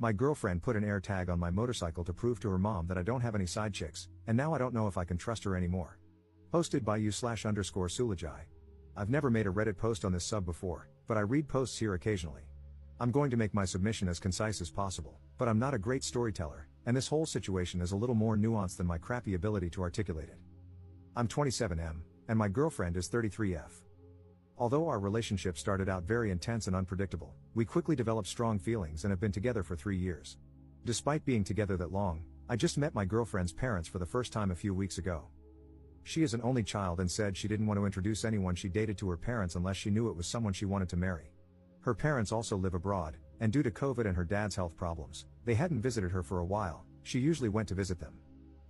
My girlfriend put an AirTag on my motorcycle to prove to her mom that I don't have any side chicks, and now I don't know if I can trust her anymore. Posted by /_Sulajai. I've never made a Reddit post on this sub before, but I read posts here occasionally. I'm going to make my submission as concise as possible, but I'm not a great storyteller, and this whole situation is a little more nuanced than my crappy ability to articulate it. I'm 27M, and my girlfriend is 33F. Although our relationship started out very intense and unpredictable, we quickly developed strong feelings and have been together for 3 years. Despite being together that long, I just met my girlfriend's parents for the first time a few weeks ago. She is an only child and said she didn't want to introduce anyone she dated to her parents unless she knew it was someone she wanted to marry. Her parents also live abroad, and due to COVID and her dad's health problems, they hadn't visited her for a while. She usually went to visit them.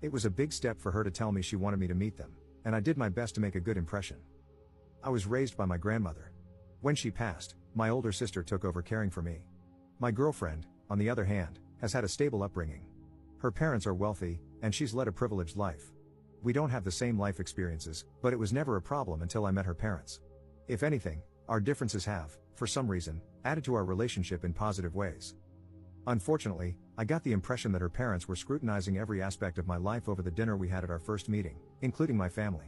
It was a big step for her to tell me she wanted me to meet them, and I did my best to make a good impression. I was raised by my grandmother. When she passed, my older sister took over caring for me. My girlfriend, on the other hand, has had a stable upbringing. Her parents are wealthy, and she's led a privileged life. We don't have the same life experiences, but it was never a problem until I met her parents. If anything, our differences have, for some reason, added to our relationship in positive ways. Unfortunately, I got the impression that her parents were scrutinizing every aspect of my life over the dinner we had at our first meeting, including my family.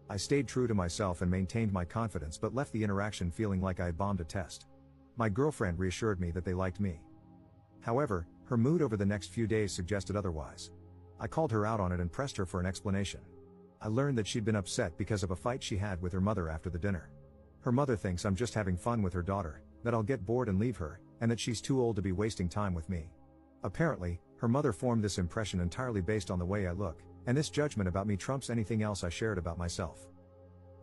I stayed true to myself and maintained my confidence but left the interaction feeling like I had bombed a test. My girlfriend reassured me that they liked me. However, her mood over the next few days suggested otherwise. I called her out on it and pressed her for an explanation. I learned that she'd been upset because of a fight she had with her mother after the dinner. Her mother thinks I'm just having fun with her daughter, that I'll get bored and leave her, and that she's too old to be wasting time with me. Apparently, her mother formed this impression entirely based on the way I look, and this judgment about me trumps anything else I shared about myself.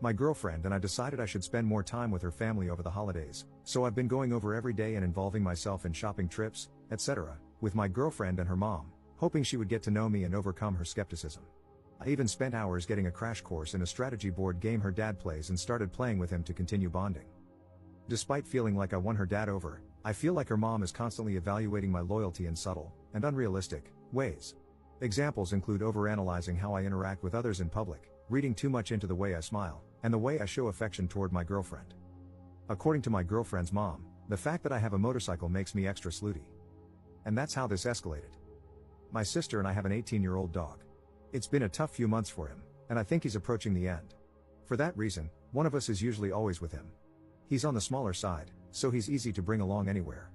My girlfriend and I decided I should spend more time with her family over the holidays, so I've been going over every day and involving myself in shopping trips, etc., with my girlfriend and her mom, hoping she would get to know me and overcome her skepticism. I even spent hours getting a crash course in a strategy board game her dad plays and started playing with him to continue bonding. Despite feeling like I won her dad over, I feel like her mom is constantly evaluating my loyalty in subtle, and unrealistic, ways. Examples include overanalyzing how I interact with others in public, reading too much into the way I smile, and the way I show affection toward my girlfriend. According to my girlfriend's mom, the fact that I have a motorcycle makes me extra slutty. And that's how this escalated. My sister and I have an 18-year-old dog. It's been a tough few months for him, and I think he's approaching the end. For that reason, one of us is usually always with him. He's on the smaller side, so he's easy to bring along anywhere.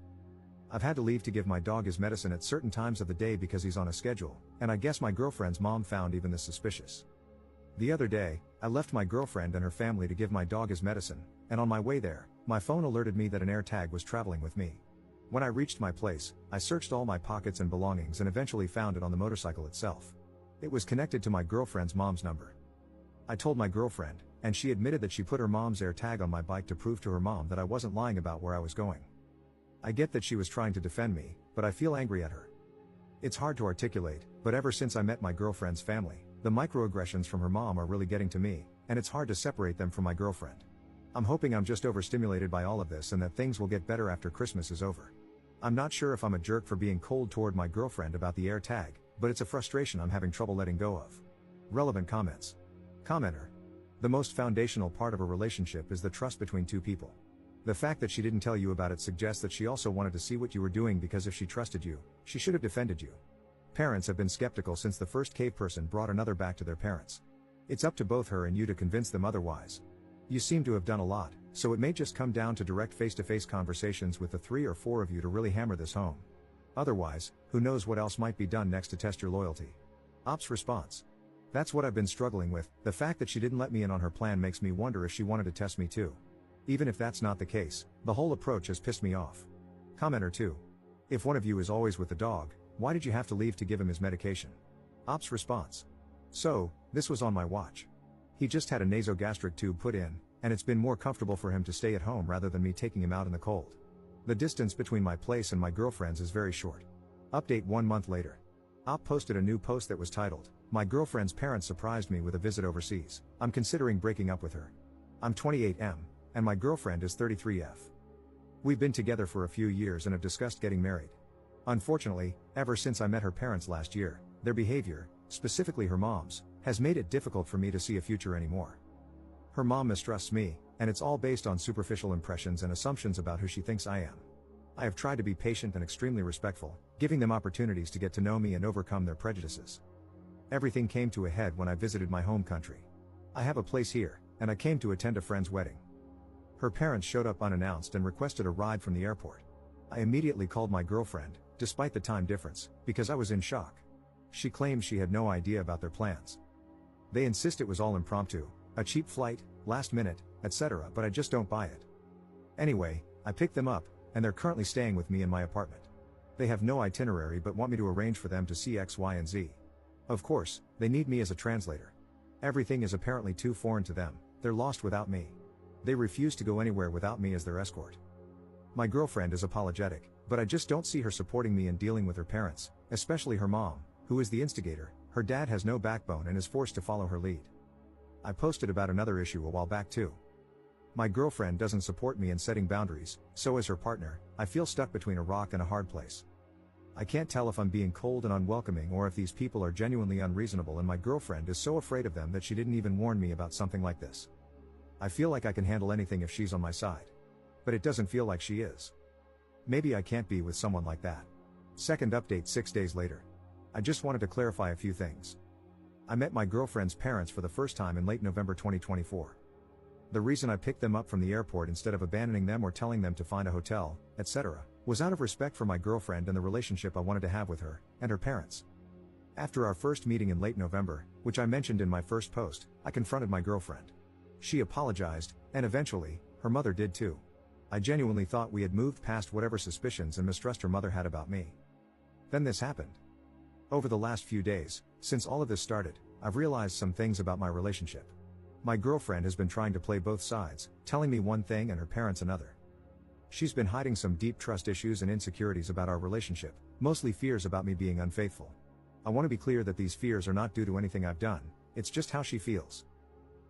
I've had to leave to give my dog his medicine at certain times of the day because he's on a schedule, and I guess my girlfriend's mom found even this suspicious. The other day, I left my girlfriend and her family to give my dog his medicine, and on my way there, my phone alerted me that an AirTag was traveling with me. When I reached my place, I searched all my pockets and belongings and eventually found it on the motorcycle itself. It was connected to my girlfriend's mom's number. I told my girlfriend, and she admitted that she put her mom's AirTag on my bike to prove to her mom that I wasn't lying about where I was going. I get that she was trying to defend me, but I feel angry at her. It's hard to articulate, but ever since I met my girlfriend's family, the microaggressions from her mom are really getting to me, and it's hard to separate them from my girlfriend. I'm hoping I'm just overstimulated by all of this and that things will get better after Christmas is over. I'm not sure if I'm a jerk for being cold toward my girlfriend about the AirTag, but it's a frustration I'm having trouble letting go of. Relevant comments. Commenter. The most foundational part of a relationship is the trust between two people. The fact that she didn't tell you about it suggests that she also wanted to see what you were doing because if she trusted you, she should have defended you. Parents have been skeptical since the first cave person brought another back to their parents. It's up to both her and you to convince them otherwise. You seem to have done a lot, so it may just come down to direct face-to-face conversations with the 3 or 4 of you to really hammer this home. Otherwise, who knows what else might be done next to test your loyalty. Ops response. That's what I've been struggling with. The fact that she didn't let me in on her plan makes me wonder if she wanted to test me too. Even if that's not the case, the whole approach has pissed me off. Commenter 2. If one of you is always with the dog, why did you have to leave to give him his medication? Ops response. So, this was on my watch. He just had a nasogastric tube put in, and it's been more comfortable for him to stay at home rather than me taking him out in the cold. The distance between my place and my girlfriend's is very short. Update 1 month later. Op posted a new post that was titled, "My girlfriend's parents surprised me with a visit overseas. I'm considering breaking up with her. I'm 28M, and my girlfriend is 33F. We've been together for a few years and have discussed getting married. Unfortunately, ever since I met her parents last year, their behavior, specifically her mom's, has made it difficult for me to see a future anymore. Her mom mistrusts me, and it's all based on superficial impressions and assumptions about who she thinks I am. I have tried to be patient and extremely respectful, giving them opportunities to get to know me and overcome their prejudices. Everything came to a head when I visited my home country. I have a place here, and I came to attend a friend's wedding. Her parents showed up unannounced and requested a ride from the airport. I immediately called my girlfriend, despite the time difference, because I was in shock. She claimed she had no idea about their plans. They insist it was all impromptu, a cheap flight, last minute, etc., but I just don't buy it. Anyway, I picked them up, and they're currently staying with me in my apartment. They have no itinerary but want me to arrange for them to see X, Y, and Z. Of course, they need me as a translator. Everything is apparently too foreign to them, they're lost without me. They refuse to go anywhere without me as their escort. My girlfriend is apologetic, but I just don't see her supporting me in dealing with her parents, especially her mom, who is the instigator. Her dad has no backbone and is forced to follow her lead. I posted about another issue a while back too. My girlfriend doesn't support me in setting boundaries, so as her partner, I feel stuck between a rock and a hard place. I can't tell if I'm being cold and unwelcoming or if these people are genuinely unreasonable, and my girlfriend is so afraid of them that she didn't even warn me about something like this. I feel like I can handle anything if she's on my side. But it doesn't feel like she is. Maybe I can't be with someone like that. Second update 6 days later. I just wanted to clarify a few things. I met my girlfriend's parents for the first time in late November 2024. The reason I picked them up from the airport instead of abandoning them or telling them to find a hotel, etc., was out of respect for my girlfriend and the relationship I wanted to have with her and her parents. After our first meeting in late November, which I mentioned in my first post, I confronted my girlfriend. She apologized, and eventually, her mother did too. I genuinely thought we had moved past whatever suspicions and mistrust her mother had about me. Then this happened. Over the last few days, since all of this started, I've realized some things about my relationship. My girlfriend has been trying to play both sides, telling me one thing and her parents another. She's been hiding some deep trust issues and insecurities about our relationship, mostly fears about me being unfaithful. I want to be clear that these fears are not due to anything I've done, it's just how she feels.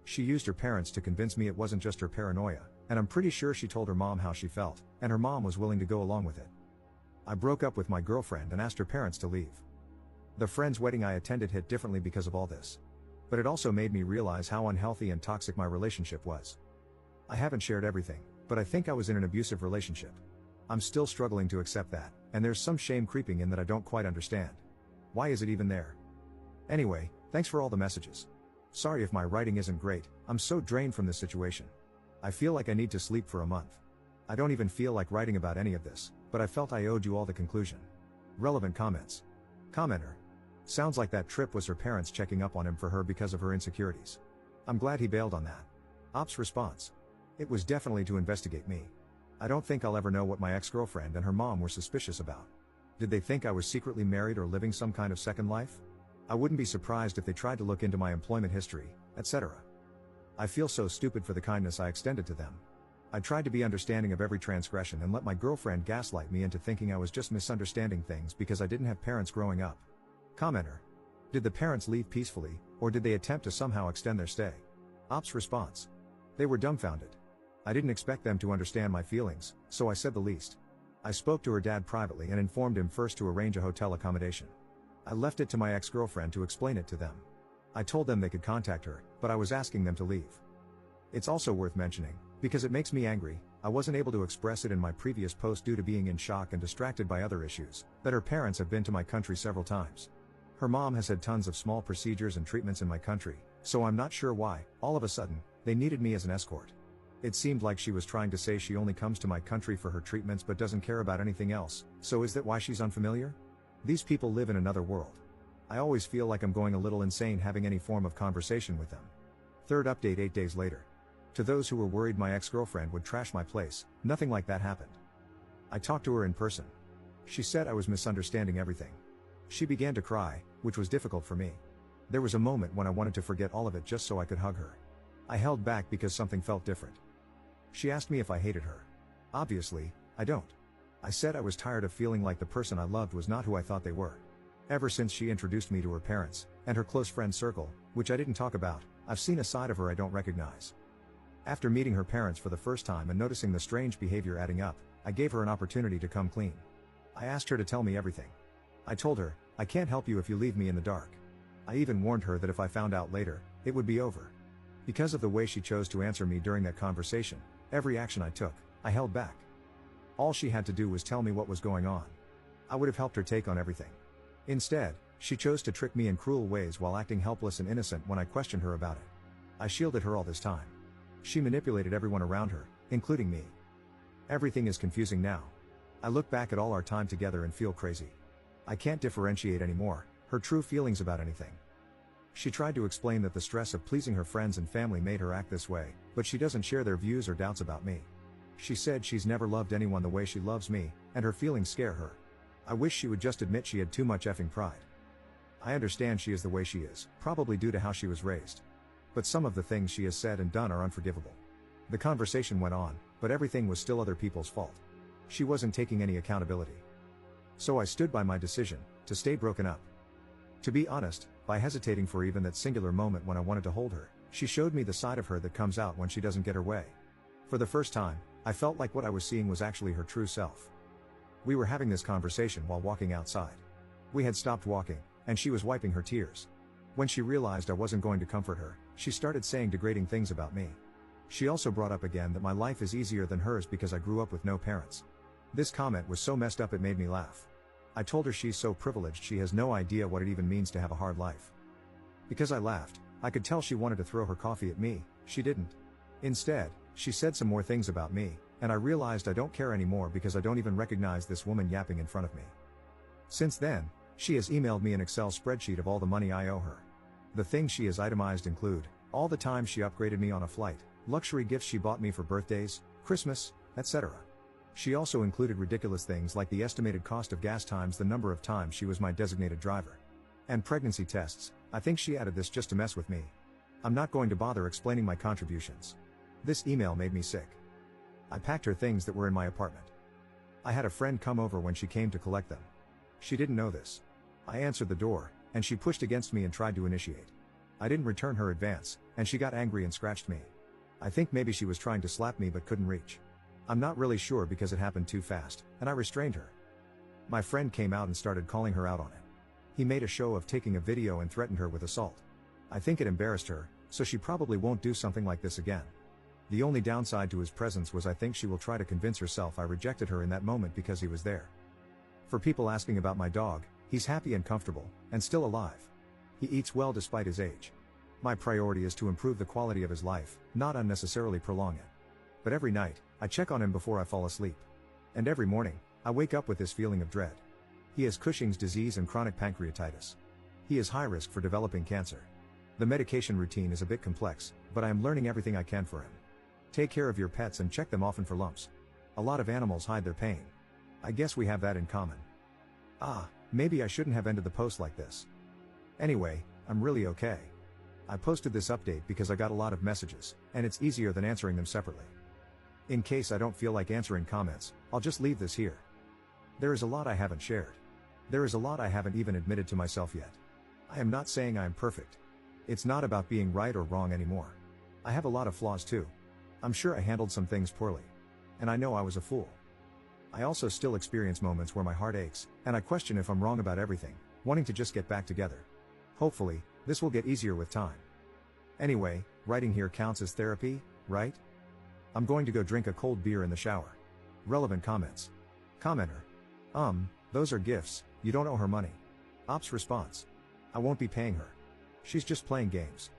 She used her parents to convince me it wasn't just her paranoia, and I'm pretty sure she told her mom how she felt, and her mom was willing to go along with it. I broke up with my girlfriend and asked her parents to leave. The friend's wedding I attended hit differently because of all this. But it also made me realize how unhealthy and toxic my relationship was. I haven't shared everything, but I think I was in an abusive relationship. I'm still struggling to accept that, and there's some shame creeping in that I don't quite understand. Why is it even there? Anyway, thanks for all the messages. Sorry if my writing isn't great, I'm so drained from this situation. I feel like I need to sleep for a month. I don't even feel like writing about any of this, but I felt I owed you all the conclusion. Relevant comments. Commenter. Sounds like that trip was her parents checking up on him for her because of her insecurities. I'm glad he bailed on that. Ops response. It was definitely to investigate me. I don't think I'll ever know what my ex-girlfriend and her mom were suspicious about. Did they think I was secretly married or living some kind of second life? I wouldn't be surprised if they tried to look into my employment history, etc. I feel so stupid for the kindness I extended to them. I tried to be understanding of every transgression and let my girlfriend gaslight me into thinking I was just misunderstanding things because I didn't have parents growing up. Commenter. Did the parents leave peacefully, or did they attempt to somehow extend their stay? Ops response. They were dumbfounded. I didn't expect them to understand my feelings, so I said the least. I spoke to her dad privately and informed him first to arrange a hotel accommodation. I left it to my ex-girlfriend to explain it to them. I told them they could contact her, but I was asking them to leave. It's also worth mentioning, because it makes me angry, I wasn't able to express it in my previous post due to being in shock and distracted by other issues, that her parents have been to my country several times. Her mom has had tons of small procedures and treatments in my country, so I'm not sure why, all of a sudden, they needed me as an escort. It seemed like she was trying to say she only comes to my country for her treatments but doesn't care about anything else, so is that why she's unfamiliar? These people live in another world. I always feel like I'm going a little insane having any form of conversation with them. Third update 8 days later. To those who were worried my ex-girlfriend would trash my place, nothing like that happened. I talked to her in person. She said I was misunderstanding everything. She began to cry, which was difficult for me. There was a moment when I wanted to forget all of it just so I could hug her. I held back because something felt different. She asked me if I hated her. Obviously, I don't. I said I was tired of feeling like the person I loved was not who I thought they were. Ever since she introduced me to her parents, and her close friend circle, which I didn't talk about, I've seen a side of her I don't recognize. After meeting her parents for the first time and noticing the strange behavior adding up, I gave her an opportunity to come clean. I asked her to tell me everything. I told her, I can't help you if you leave me in the dark. I even warned her that if I found out later, it would be over. Because of the way she chose to answer me during that conversation, every action I took, I held back. All she had to do was tell me what was going on. I would have helped her take on everything. Instead, she chose to trick me in cruel ways while acting helpless and innocent when I questioned her about it. I shielded her all this time. She manipulated everyone around her, including me. Everything is confusing now. I look back at all our time together and feel crazy. I can't differentiate anymore her true feelings about anything. She tried to explain that the stress of pleasing her friends and family made her act this way, but she doesn't share their views or doubts about me. She said she's never loved anyone the way she loves me, and her feelings scare her. I wish she would just admit she had too much effing pride. I understand she is the way she is, probably due to how she was raised. But some of the things she has said and done are unforgivable. The conversation went on, but everything was still other people's fault. She wasn't taking any accountability. So I stood by my decision to stay broken up. To be honest, by hesitating for even that singular moment when I wanted to hold her, she showed me the side of her that comes out when she doesn't get her way. For the first time, I felt like what I was seeing was actually her true self. We were having this conversation while walking outside. We had stopped walking, and she was wiping her tears. When she realized I wasn't going to comfort her, she started saying degrading things about me. She also brought up again that my life is easier than hers because I grew up with no parents. This comment was so messed up it made me laugh. I told her she's so privileged she has no idea what it even means to have a hard life. Because I laughed, I could tell she wanted to throw her coffee at me. She didn't. Instead, she said some more things about me, and I realized I don't care anymore because I don't even recognize this woman yapping in front of me. Since then, she has emailed me an Excel spreadsheet of all the money I owe her. The things she has itemized include all the time she upgraded me on a flight, luxury gifts she bought me for birthdays, Christmas, etc. She also included ridiculous things like the estimated cost of gas times the number of times she was my designated driver. And pregnancy tests. I think she added this just to mess with me. I'm not going to bother explaining my contributions. This email made me sick. I packed her things that were in my apartment. I had a friend come over when she came to collect them. She didn't know this. I answered the door, and she pushed against me and tried to initiate. I didn't return her advance, and she got angry and scratched me. I think maybe she was trying to slap me but couldn't reach. I'm not really sure because it happened too fast, and I restrained her. My friend came out and started calling her out on it. He made a show of taking a video and threatened her with assault. I think it embarrassed her, so she probably won't do something like this again. The only downside to his presence was I think she will try to convince herself I rejected her in that moment because he was there. For people asking about my dog, he's happy and comfortable, and still alive. He eats well despite his age. My priority is to improve the quality of his life, not unnecessarily prolong it. But every night, I check on him before I fall asleep. And every morning, I wake up with this feeling of dread. He has Cushing's disease and chronic pancreatitis. He is high risk for developing cancer. The medication routine is a bit complex, but I am learning everything I can for him. Take care of your pets and check them often for lumps. A lot of animals hide their pain. I guess we have that in common. Maybe I shouldn't have ended the post like this. Anyway, I'm really okay. I posted this update because I got a lot of messages, and it's easier than answering them separately. In case I don't feel like answering comments, I'll just leave this here. There is a lot I haven't shared. There is a lot I haven't even admitted to myself yet. I am not saying I am perfect. It's not about being right or wrong anymore. I have a lot of flaws too. I'm sure I handled some things poorly. And I know I was a fool. I also still experience moments where my heart aches, and I question if I'm wrong about everything, wanting to just get back together. Hopefully, this will get easier with time. Anyway, writing here counts as therapy, right? I'm going to go drink a cold beer in the shower. Relevant comments. Commenter. Those are gifts, you don't owe her money. Ops response. I won't be paying her. She's just playing games.